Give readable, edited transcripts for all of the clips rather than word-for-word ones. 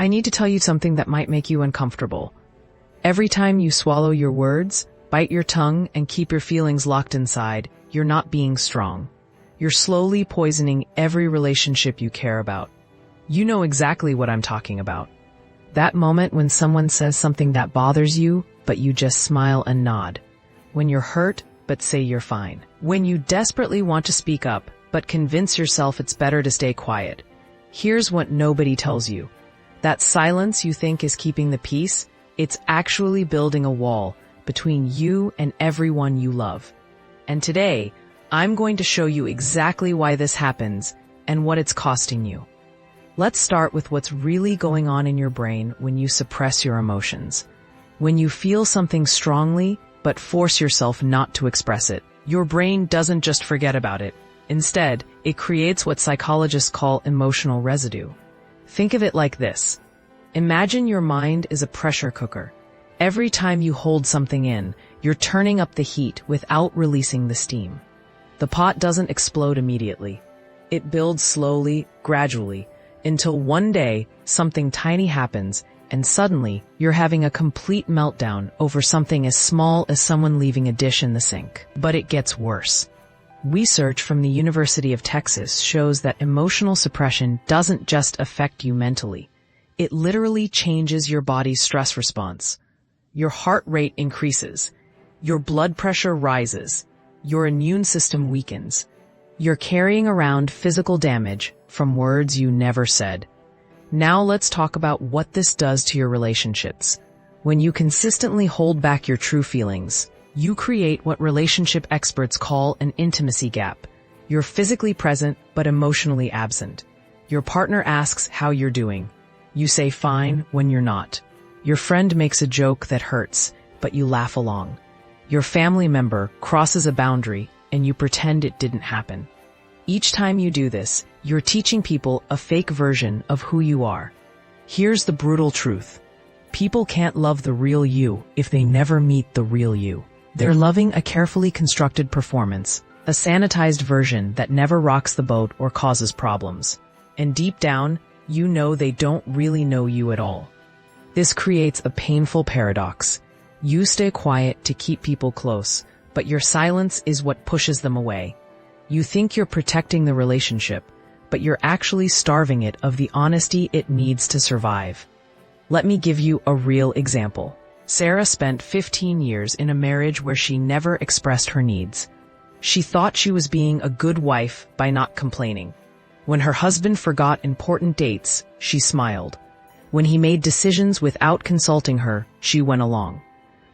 I need to tell you something that might make you uncomfortable. Every time you swallow your words, bite your tongue, and keep your feelings locked inside, you're not being strong. You're slowly poisoning every relationship you care about. You know exactly what I'm talking about. That moment when someone says something that bothers you, but you just smile and nod. When you're hurt, but say you're fine. When you desperately want to speak up, but convince yourself it's better to stay quiet. Here's what nobody tells you. That silence you think is keeping the peace, it's actually building a wall between you and everyone you love. And today, I'm going to show you exactly why this happens and what it's costing you. Let's start with what's really going on in your brain when you suppress your emotions. When you feel something strongly, but force yourself not to express it, your brain doesn't just forget about it. Instead, it creates what psychologists call emotional residue. Think of it like this. Imagine your mind is a pressure cooker. Every time you hold something in, you're turning up the heat without releasing the steam. The pot doesn't explode immediately. It builds slowly, gradually, until one day something tiny happens and suddenly you're having a complete meltdown over something as small as someone leaving a dish in the sink. But it gets worse. Research from the University of Texas shows that emotional suppression doesn't just affect you mentally. It literally changes your body's stress response. Your heart rate increases. Your blood pressure rises. Your immune system weakens. You're carrying around physical damage from words you never said. Now let's talk about what this does to your relationships. When you consistently hold back your true feelings, you create what relationship experts call an intimacy gap. You're physically present, but emotionally absent. Your partner asks how you're doing. You say fine when you're not. Your friend makes a joke that hurts, but you laugh along. Your family member crosses a boundary, and you pretend it didn't happen. Each time you do this, you're teaching people a fake version of who you are. Here's the brutal truth. People can't love the real you if they never meet the real you. They're loving a carefully constructed performance, a sanitized version that never rocks the boat or causes problems. And deep down, you know they don't really know you at all. This creates a painful paradox. You stay quiet to keep people close, but your silence is what pushes them away. You think you're protecting the relationship, but you're actually starving it of the honesty it needs to survive. Let me give you a real example. Sarah spent 15 years in a marriage where she never expressed her needs. She thought she was being a good wife by not complaining. When her husband forgot important dates, she smiled. When he made decisions without consulting her, she went along.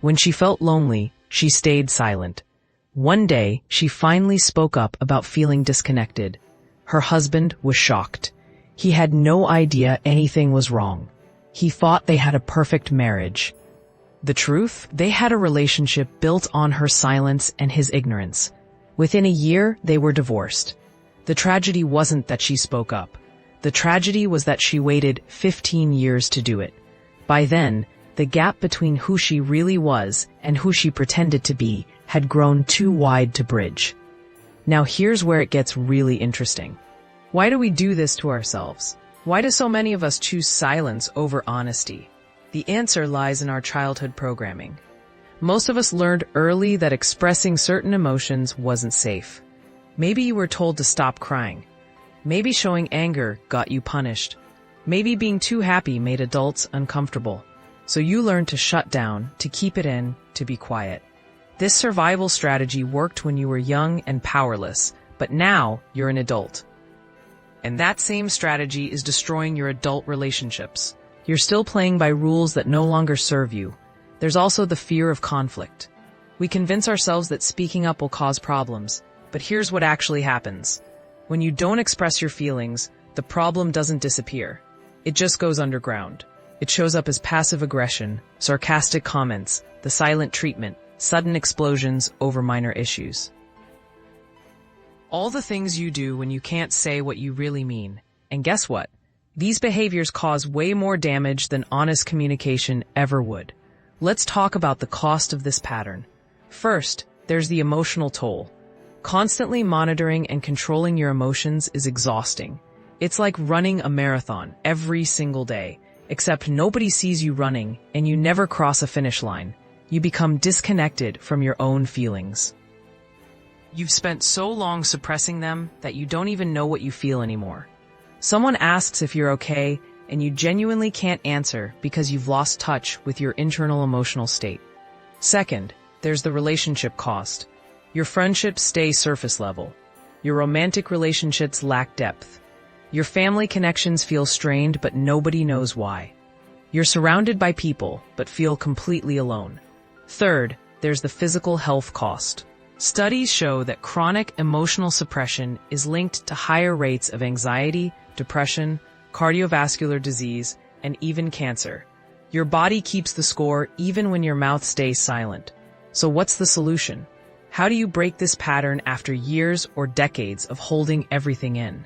When she felt lonely, she stayed silent. One day, she finally spoke up about feeling disconnected. Her husband was shocked. He had no idea anything was wrong. He thought they had a perfect marriage. The truth? They had a relationship built on her silence and his ignorance. Within a year, they were divorced. The tragedy wasn't that she spoke up. The tragedy was that she waited 15 years to do it. By then, the gap between who she really was and who she pretended to be had grown too wide to bridge. Now here's where it gets really interesting. Why do we do this to ourselves? Why do so many of us choose silence over honesty? The answer lies in our childhood programming. Most of us learned early that expressing certain emotions wasn't safe. Maybe you were told to stop crying. Maybe showing anger got you punished. Maybe being too happy made adults uncomfortable. So you learned to shut down, to keep it in, to be quiet. This survival strategy worked when you were young and powerless, but now you're an adult. And that same strategy is destroying your adult relationships. You're still playing by rules that no longer serve you. There's also the fear of conflict. We convince ourselves that speaking up will cause problems, but here's what actually happens. When you don't express your feelings, the problem doesn't disappear. It just goes underground. It shows up as passive aggression, sarcastic comments, the silent treatment, sudden explosions over minor issues. All the things you do when you can't say what you really mean. And guess what? These behaviors cause way more damage than honest communication ever would. Let's talk about the cost of this pattern. First, there's the emotional toll. Constantly monitoring and controlling your emotions is exhausting. It's like running a marathon every single day. except nobody sees you running and you never cross a finish line. You become disconnected from your own feelings. You've spent so long suppressing them that you don't even know what you feel anymore. Someone asks if you're okay, and you genuinely can't answer because you've lost touch with your internal emotional state. Second, there's the relationship cost. Your friendships stay surface level. Your romantic relationships lack depth. Your family connections feel strained, but nobody knows why. You're surrounded by people, but feel completely alone. Third, there's the physical health cost. Studies show that chronic emotional suppression is linked to higher rates of anxiety, depression, cardiovascular disease, and even cancer. Your body keeps the score even when your mouth stays silent. So what's the solution? How do you break this pattern after years or decades of holding everything in?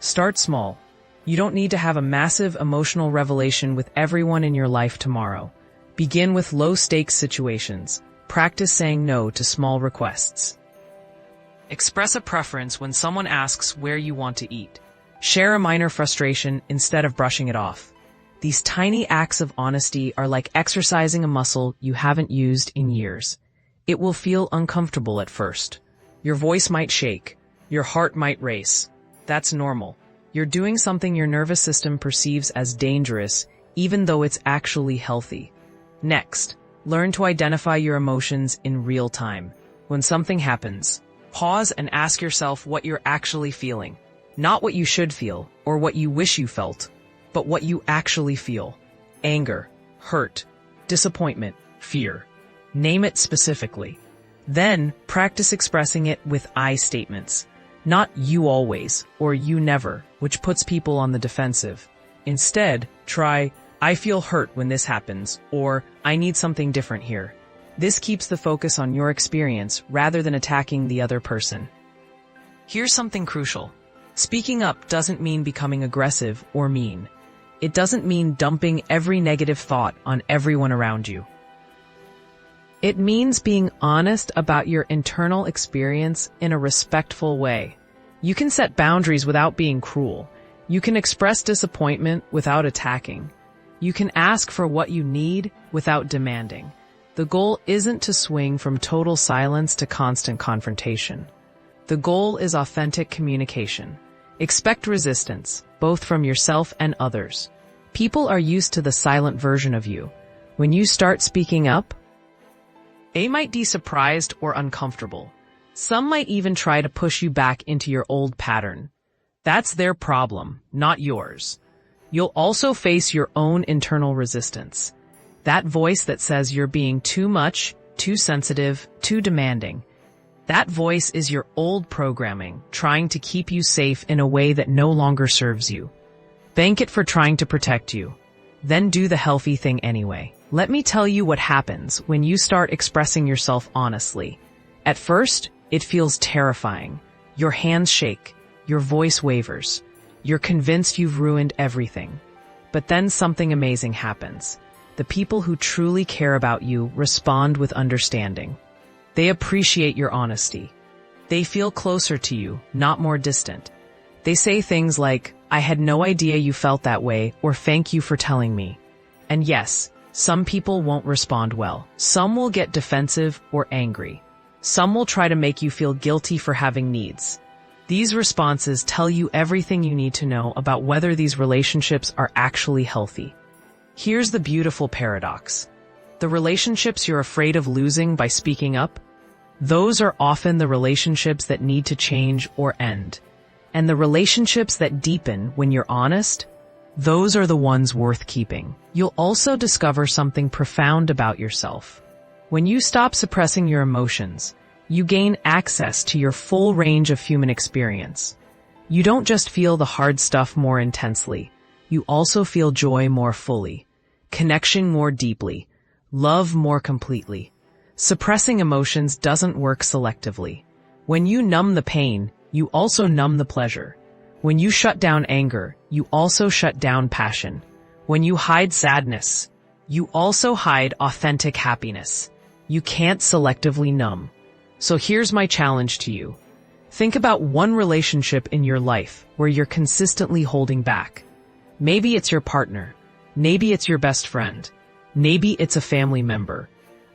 Start small. You don't need to have a massive emotional revelation with everyone in your life tomorrow. Begin with low-stakes situations. Practice saying no to small requests. Express a preference when someone asks where you want to eat. Share a minor frustration instead of brushing it off. These tiny acts of honesty are like exercising a muscle you haven't used in years. It will feel uncomfortable at first. Your voice might shake. Your heart might race. That's normal. You're doing something your nervous system perceives as dangerous, even though it's actually healthy. Next, learn to identify your emotions in real time. When something happens, pause and ask yourself what you're actually feeling. Not what you should feel or what you wish you felt, but what you actually feel. Anger, hurt, disappointment, fear. Name it specifically. Then practice expressing it with I statements. Not you always or you never, which puts people on the defensive. Instead, try I feel hurt when this happens, or I need something different here. This keeps the focus on your experience rather than attacking the other person. Here's something crucial. Speaking up doesn't mean becoming aggressive or mean. It doesn't mean dumping every negative thought on everyone around you. It means being honest about your internal experience in a respectful way. You can set boundaries without being cruel. You can express disappointment without attacking. You can ask for what you need without demanding. The goal isn't to swing from total silence to constant confrontation. The goal is authentic communication. Expect resistance, both from yourself and others. People are used to the silent version of you. When you start speaking up, they might be surprised or uncomfortable. Some might even try to push you back into your old pattern. That's their problem, not yours. You'll also face your own internal resistance. That voice that says you're being too much, too sensitive, too demanding. That voice is your old programming, trying to keep you safe in a way that no longer serves you. Thank it for trying to protect you. Then do the healthy thing anyway. Let me tell you what happens when you start expressing yourself honestly. At first, it feels terrifying. Your hands shake. Your voice wavers. You're convinced you've ruined everything. But then something amazing happens. The people who truly care about you respond with understanding. They appreciate your honesty. They feel closer to you, not more distant. They say things like, I had no idea you felt that way, or thank you for telling me. And yes, some people won't respond well. Some will get defensive or angry. Some will try to make you feel guilty for having needs. These responses tell you everything you need to know about whether these relationships are actually healthy. Here's the beautiful paradox. The relationships you're afraid of losing by speaking up, those are often the relationships that need to change or end. And the relationships that deepen when you're honest, those are the ones worth keeping. You'll also discover something profound about yourself. When you stop suppressing your emotions, you gain access to your full range of human experience. You don't just feel the hard stuff more intensely. You also feel joy more fully, connection more deeply, love more completely. Suppressing emotions doesn't work selectively. When you numb the pain, you also numb the pleasure. When you shut down anger, you also shut down passion. When you hide sadness, you also hide authentic happiness. You can't selectively numb. So here's my challenge to you. Think about one relationship in your life where you're consistently holding back. Maybe it's your partner. Maybe it's your best friend. Maybe it's a family member.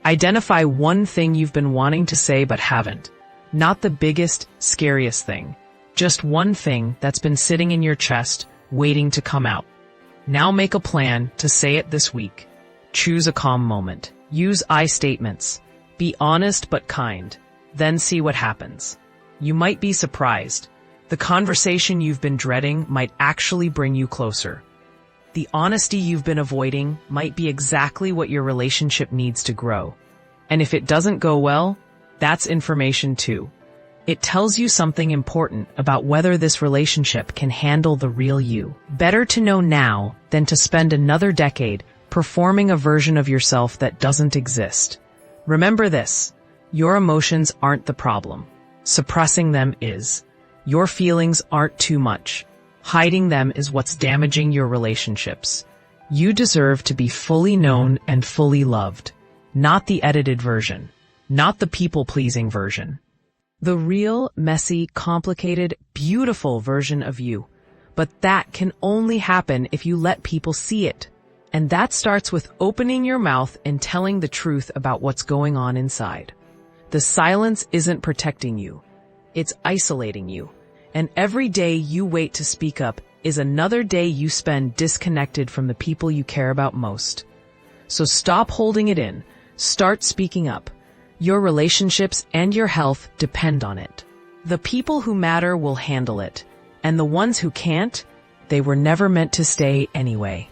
Identify one thing you've been wanting to say but haven't. Not the biggest, scariest thing. Just one thing that's been sitting in your chest, waiting to come out. Now make a plan to say it this week. Choose a calm moment. Use I statements. Be honest but kind. Then see what happens. You might be surprised. The conversation you've been dreading might actually bring you closer. The honesty you've been avoiding might be exactly what your relationship needs to grow. And if it doesn't go well, that's information too. It tells you something important about whether this relationship can handle the real you. Better to know now than to spend another decade performing a version of yourself that doesn't exist. Remember this, your emotions aren't the problem. Suppressing them is. Your feelings aren't too much. Hiding them is what's damaging your relationships. You deserve to be fully known and fully loved. Not the edited version. Not the people-pleasing version. The real, messy, complicated, beautiful version of you. But that can only happen if you let people see it. And that starts with opening your mouth and telling the truth about what's going on inside. The silence isn't protecting you. It's isolating you. And every day you wait to speak up is another day you spend disconnected from the people you care about most. So stop holding it in. Start speaking up. Your relationships and your health depend on it. The people who matter will handle it. And the ones who can't, they were never meant to stay anyway.